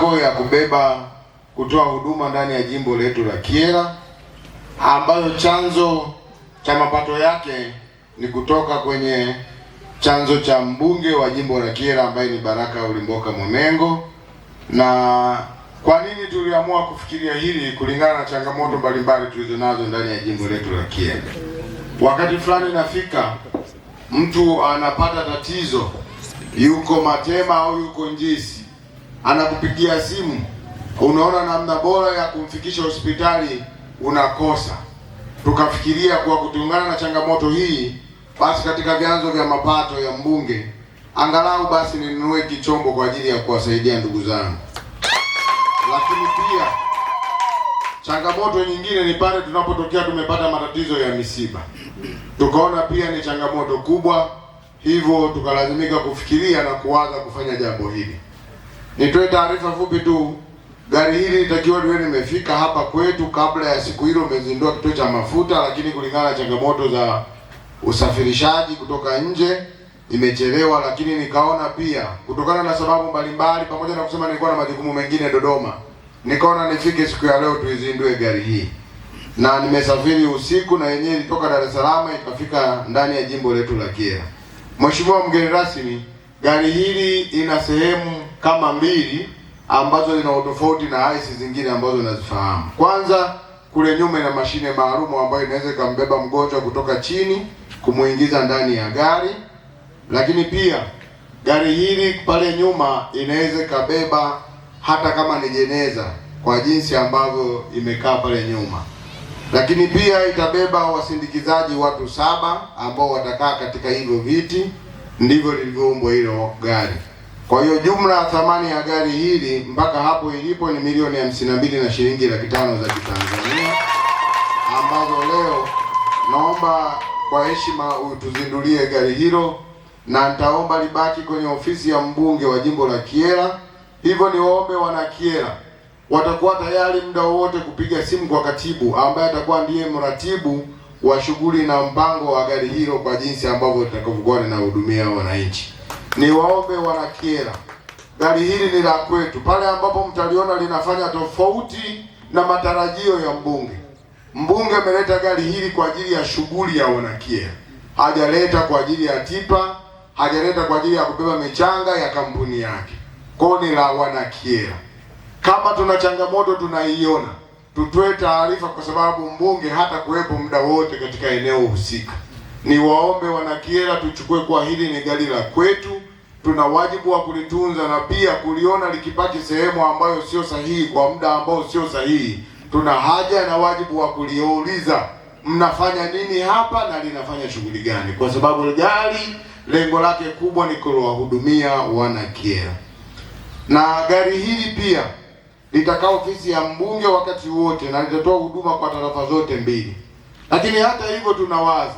ya kubeba kutoa huduma ndani ya jimbo letu la Kyela, ambayo chanzo cha mapato yake ni kutoka kwenye chanzo cha mbunge wa jimbo la Kyela ambaye ni Baraka Ulimboka Mwamengo. Na kwa nini tuliamua kufikiria hili? Kulingana na changamoto mbalimbali tulizonazo ndani ya jimbo letu la Kyela. Wakati fulani nafika, mtu anapata tatizo, yuko Matema au yuko Njisi, anakupigia simu, unaona namna bora ya kumfikisha hospitali unakosa. Tukafikiria kwa kutungana na changamoto hii, basi katika vyanzo vya mapato ya mbunge angalau basi ninunue kichombo kwa ajili ya kuwasaidia ndugu zangu. Lakini pia changamoto nyingine ni pale tunapotokea tumepata matatizo ya misiba, tukaona pia ni changamoto kubwa, hivyo tukalazimika kufikiria na kuanza kufanya jambo hili. Nitoe taarifa fupi tu, gari hili litakiwa liwe limefika hapa kwetu kabla ya siku hilo umezindua kituo cha mafuta, lakini kulingana na changamoto za usafirishaji kutoka nje imechelewa. Lakini nikaona pia kutokana na sababu mbalimbali, pamoja na kusema nilikuwa na majukumu mengine Dodoma, nikaona nifike siku ya leo tuizindue gari hii, na nimesafiri usiku na yenyewe ilitoka Dar es Salaam ikafika ndani ya jimbo letu la Kyela. Mheshimiwa mgeni rasmi, gari hili ina sehemu kama mbili ambazo zina utofauti na haisi zingine ambazo unazifahamu. Kwanza, kule nyuma ina mashine maalum ambayo inaweza ikambeba mgonjwa kutoka chini kumuingiza ndani ya gari. Lakini pia gari hili pale nyuma inaweza ikabeba hata kama ni jeneza kwa jinsi ambavyo imekaa pale nyuma. Lakini pia itabeba wasindikizaji watu 7 ambao watakaa katika hivyo viti. Ndivyo lilivyoumbwa hilo gari. Kwa hiyo jumla ya thamani ya gari hili mpaka hapo ilipo ni milioni 52 na shilingi 500 za Kitanzania, ambazo leo naomba kwa heshima utuzindulie gari hilo, na nitaomba libaki kwenye ofisi ya mbunge wa jimbo la Kyela. Hivyo niwaombe wana Kyela, watakuwa tayari muda wote kupiga simu kwa katibu ambaye atakuwa ndiye mratibu wa shughuli na mpango wa gari hilo kwa jinsi ambavyo litakavyokuwa linahudumia wananchi. Niwaombe wana Kyela, gari hili ni la kwetu. Pale ambapo mtaliona linafanya tofauti na matarajio ya mbunge, mbunge ameleta gari hili kwa ajili ya shughuli ya wana Kyela, hajaleta kwa ajili ya tipa, hajaleta kwa ajili ya kubeba michanga ya kampuni yake. Kwa ni la wana Kyela. Kama tuna changamoto tunaiona, tutoe taarifa, kwa sababu mbunge hata kuwepo muda wote katika eneo husika. Niwaombe wana Kyela, tuchukue kwa hili ni gari la kwetu, tuna wajibu wa kulitunza, na pia kuliona likipaki sehemu ambayo sio sahihi kwa muda ambao sio sahihi, tuna haja na wajibu wa kuliuliza mnafanya nini hapa na linafanya shughuli gani, kwa sababu gari lengo lake kubwa ni kuwahudumia wana Kyela. Na gari hili pia litakaa ofisi ya mbunge wakati wote na litatoa huduma kwa tarafa zote mbili. Lakini hata hivyo tunawaza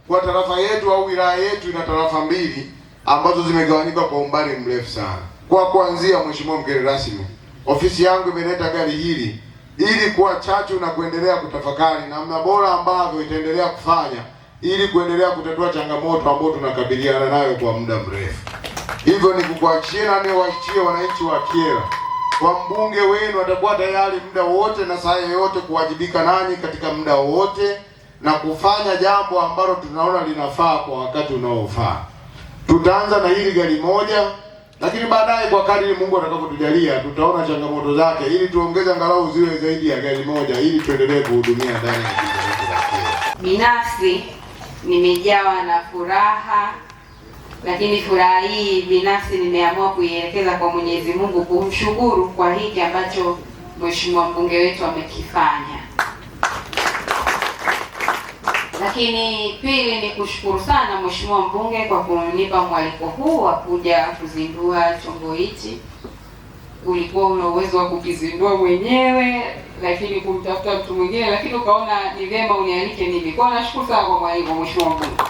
kwa tarafa yetu au wilaya yetu ina tarafa mbili ambazo zimegawanyika kwa umbali mrefu sana. Kwa kuanzia, Mheshimiwa mgeni rasmi, ofisi yangu imeleta gari hili ili kuwa chachu na kuendelea kutafakari namna bora ambavyo itaendelea kufanya ili kuendelea kutatua changamoto ambayo tunakabiliana nayo kwa muda mrefu. Hivyo ni kukuhakikishia na niwahakikishie wananchi wa Kyela, kwa mbunge wenu atakuwa tayari muda wote na saa yoyote kuwajibika nanyi katika muda wote na kufanya jambo ambalo tunaona linafaa kwa wakati unaofaa. Tutaanza na hili gari moja, lakini baadaye kwa kadri Mungu atakavyotujalia tutaona changamoto zake ili tuongeze angalau ziwe zaidi ya gari moja ili tuendelee kuhudumia ndani ya jimbo letu la Kyela. Binafsi nimejawa na furaha, lakini furaha hii binafsi nimeamua kuielekeza kwa Mwenyezi Mungu, kumshukuru kwa hiki ambacho Mheshimiwa mbunge wetu amekifanya. Lakini pili ni kushukuru sana Mheshimiwa mbunge kwa kunipa mwaliko huu wa kuja kuzindua chombo hichi. Ulikuwa una uwezo wa kukizindua mwenyewe, lakini kumtafuta mtu mwingine, lakini ukaona ni vyema unialike mimi. Kwa nashukuru sana kwa mwaliko Mheshimiwa mbunge.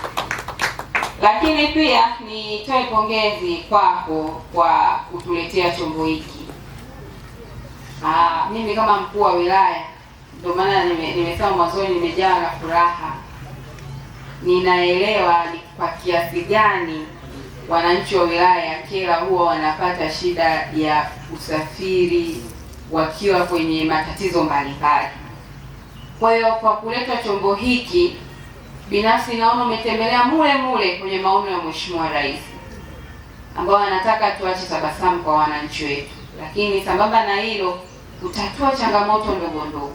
Lakini pia nitoe pongezi kwako kwa kutuletea chombo hiki. Mimi kama mkuu wa wilaya, ndio maana nimesema mwanzoni nimejaa na furaha. Ninaelewa ni kwa kiasi gani wananchi wa wilaya ya Kyela huwa wanapata shida ya usafiri wakiwa kwenye matatizo mbalimbali. Kwa hiyo kwa kuleta chombo hiki, binafsi naona umetembelea mule kwenye maono ya Mheshimiwa Rais ambao anataka tuache tabasamu kwa wananchi wetu, lakini sambamba na hilo kutatua changamoto ndogo,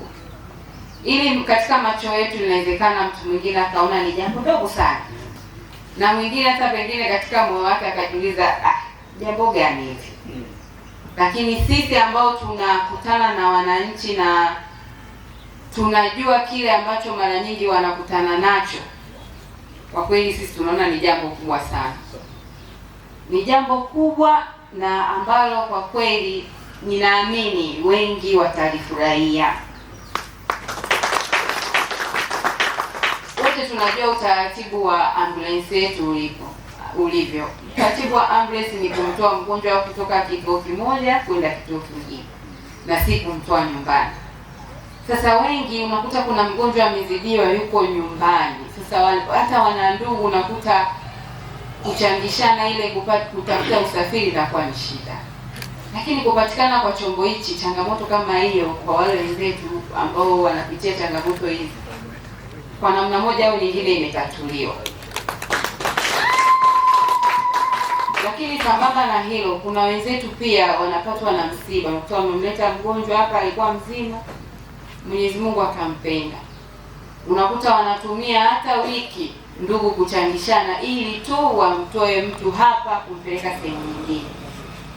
ili katika macho yetu inawezekana mtu mwingine akaona ni jambo dogo sana, na mwingine hata pengine katika moyo wake akajiuliza jambo gani hivi. Lakini sisi ambao tunakutana na wananchi na tunajua kile ambacho mara nyingi wanakutana nacho, kwa kweli sisi tunaona ni jambo kubwa sana, ni jambo kubwa na ambalo kwa kweli ninaamini wengi watalifurahia. Wote tunajua utaratibu wa ambulance yetu ulivyo. Utaratibu wa ambulance ni kumtoa mgonjwa kutoka kituo kimoja kwenda kituo kingine na si kumtoa nyumbani. Sasa wengi unakuta kuna mgonjwa amezidiwa yuko nyumbani. Sasa hata wanandugu unakuta kuchangishana ile kutafuta usafiri inakuwa ni shida. Lakini kupatikana kwa chombo hichi, changamoto kama hiyo kwa wale wenzetu ambao wanapitia changamoto hizi, kwa namna moja au nyingine imetatuliwa. Lakini sambamba na hilo, kuna wenzetu pia wanapatwa na msiba, mtu amemleta mgonjwa hapa alikuwa mzima, Mwenyezi Mungu akampenda. Unakuta wanatumia hata wiki ndugu kuchangishana ili tu wamtoe mtu hapa kumpeleka sehemu nyingine.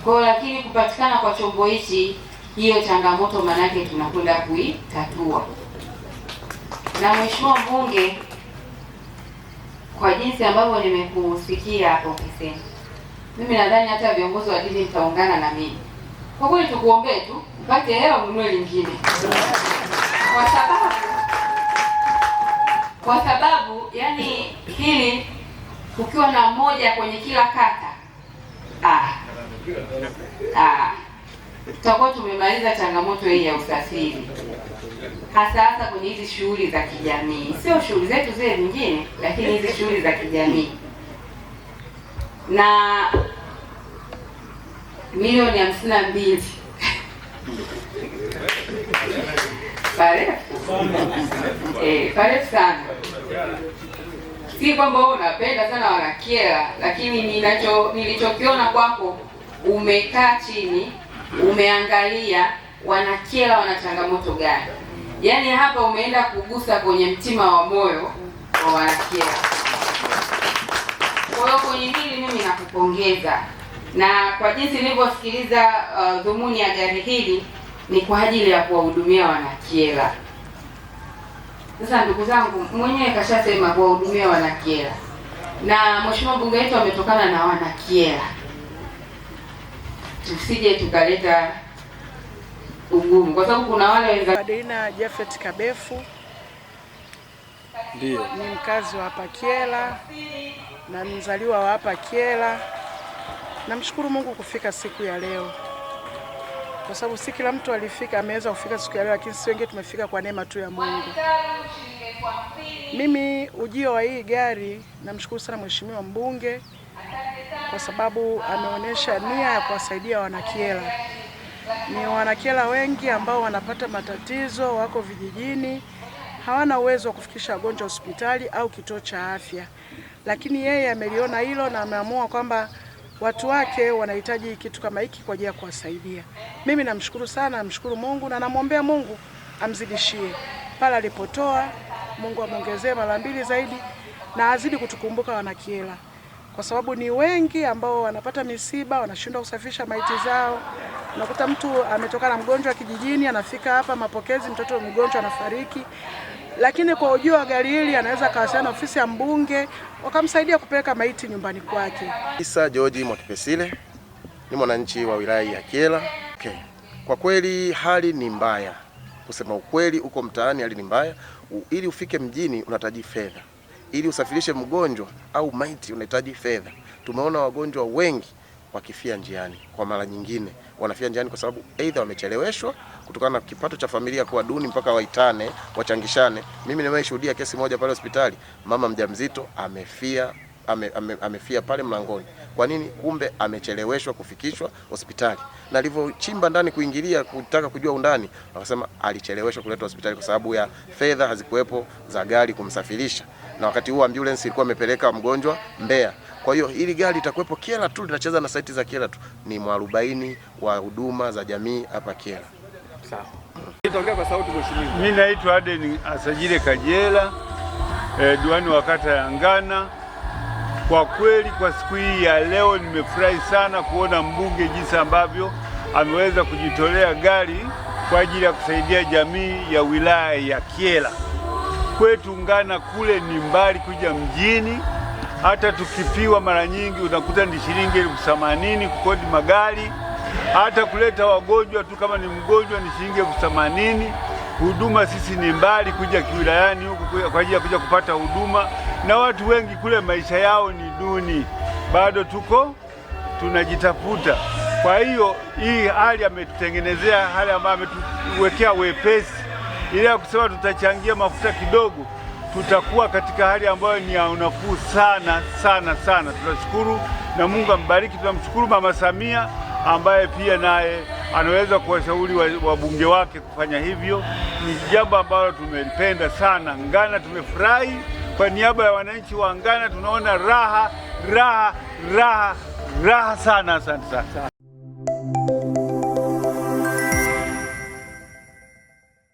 Kwa hiyo lakini kupatikana kwa chombo hichi, hiyo changamoto manake tunakwenda kuitatua. Na Mheshimiwa Mbunge, kwa jinsi ambavyo nimekusikia hapo ukisema, mimi nadhani hata viongozi wa dini mtaungana na mimi. Kwa kweli tukuombee tu upate hela ununue lingine. Kwa sababu yani hili ukiwa na mmoja kwenye kila kata tutakuwa tumemaliza changamoto hii ya usafiri, hasa kwenye hizi shughuli za kijamii, sio shughuli zetu zile nyingine, lakini hizi shughuli za kijamii. Na milioni 52 parefu sana. Si kwamba wewe unapenda sana wanakyela, lakini nilichokiona kwako, umekaa chini, umeangalia wanakyela wana changamoto gani. Yaani hapa umeenda kugusa kwenye mtima wa moyo wa wanakyela. Kwa hiyo kwenye hili mimi nakupongeza. Na kwa jinsi nilivyosikiliza dhumuni ya gari hili ni kwa ajili ya kuwahudumia wanakyela. Sasa ndugu zangu, mwenyewe kashasema kuwahudumia wanakyela. Na Mheshimiwa Mbunge wetu ametokana na wanakyela. Tusije tukaleta ugumu kwa sababu kuna wale wenzangu. Adelina Jafet Kabefu ndio ni mkazi wa hapa Kyela na mzaliwa wa hapa Kyela. Namshukuru Mungu kufika siku ya leo, kwa sababu si kila mtu alifika ameweza kufika siku ya leo, lakini sisi wengi tumefika kwa neema tu ya Mungu. Mimi ujio wa hii gari namshukuru sana Mheshimiwa Mbunge kwa sababu ameonyesha nia ya kuwasaidia wanakyela. Ni wanakyela wengi ambao wanapata matatizo, wako vijijini, hawana uwezo wa kufikisha wagonjwa hospitali au kituo cha afya. Lakini yeye ameliona hilo na ameamua kwamba watu wake wanahitaji kitu kama hiki kwa ajili ya kuwasaidia. Mimi namshukuru sana, namshukuru Mungu na namwombea Mungu amzidishie. Pale alipotoa, Mungu amongezee mara 2 zaidi na azidi kutukumbuka wanakyela. Kwa sababu ni wengi ambao wanapata misiba, wanashindwa kusafisha maiti zao. Unakuta mtu ametoka na mgonjwa kijijini, anafika hapa mapokezi, mtoto mgonjwa anafariki. Lakini kwa ujio wa gari hili anaweza kawasiliana na ofisi ya mbunge wakamsaidia kupeleka maiti nyumbani kwake. Isa George Mwakipesile ni mwananchi wa wilaya ya Kyela. Kwa kweli hali ni mbaya. Kusema ukweli, uko mtaani hali ni mbaya. Ili ufike mjini unahitaji fedha. Ili usafirishe mgonjwa au maiti unahitaji fedha. Tumeona wagonjwa wengi wakifia njiani. Kwa mara nyingine wanafia njiani kwa sababu aidha wamecheleweshwa kutokana na kipato cha familia kuwa duni mpaka waitane, wachangishane. Mimi nimeshuhudia kesi moja pale hospitali, mama mjamzito amefia amefia pale mlangoni. Kwa nini? Kumbe amecheleweshwa kufikishwa hospitali, na alivyochimba ndani kuingilia kutaka kujua undani, wakasema alicheleweshwa kuletwa hospitali kwa sababu ya fedha hazikuwepo za gari kumsafirisha, na wakati huo ambulance ilikuwa imepeleka mgonjwa Mbeya. Kwa hiyo hili gari litakuwepo Kyela tu, linacheza na saiti za Kyela tu. Ni mwarobaini wa huduma za jamii hapa Kyela. Sawa. Nitaongea kwa sauti mheshimiwa. Mimi naitwa Aden Asajile Kajela, diwani wa kata ya Ngana. Kwa kweli kwa siku hii ya leo nimefurahi sana kuona mbunge jinsi ambavyo ameweza kujitolea gari kwa ajili ya kusaidia jamii ya wilaya ya Kyela. Kwetu Ngana kule ni mbali kuja mjini, hata tukifiwa mara nyingi unakuta ni shilingi 80,000 kukodi magari, hata kuleta wagonjwa tu kama ni mgonjwa ni shilingi 80,000. Huduma sisi ni mbali kuja kiwilayani huku kwa ajili ya kuja kupata huduma, na watu wengi kule maisha yao ni duni, bado tunajitafuta. Kwa hiyo hii hali ametutengenezea hali ambayo ametuwekea wepesi, ili ya kusema tutachangia mafuta kidogo, tutakuwa katika hali ambayo ni ya unafuu sana sana sana. Tunashukuru na Mungu ambariki. Tunamshukuru Mama Samia ambaye pia naye anaweza kuwashauri wabunge wake kufanya hivyo. Ni jambo ambalo tumelipenda sana. Ngana tumefurahi. Kwa niaba ya wananchi wa Ngana tunaona raha sana. Asante sana.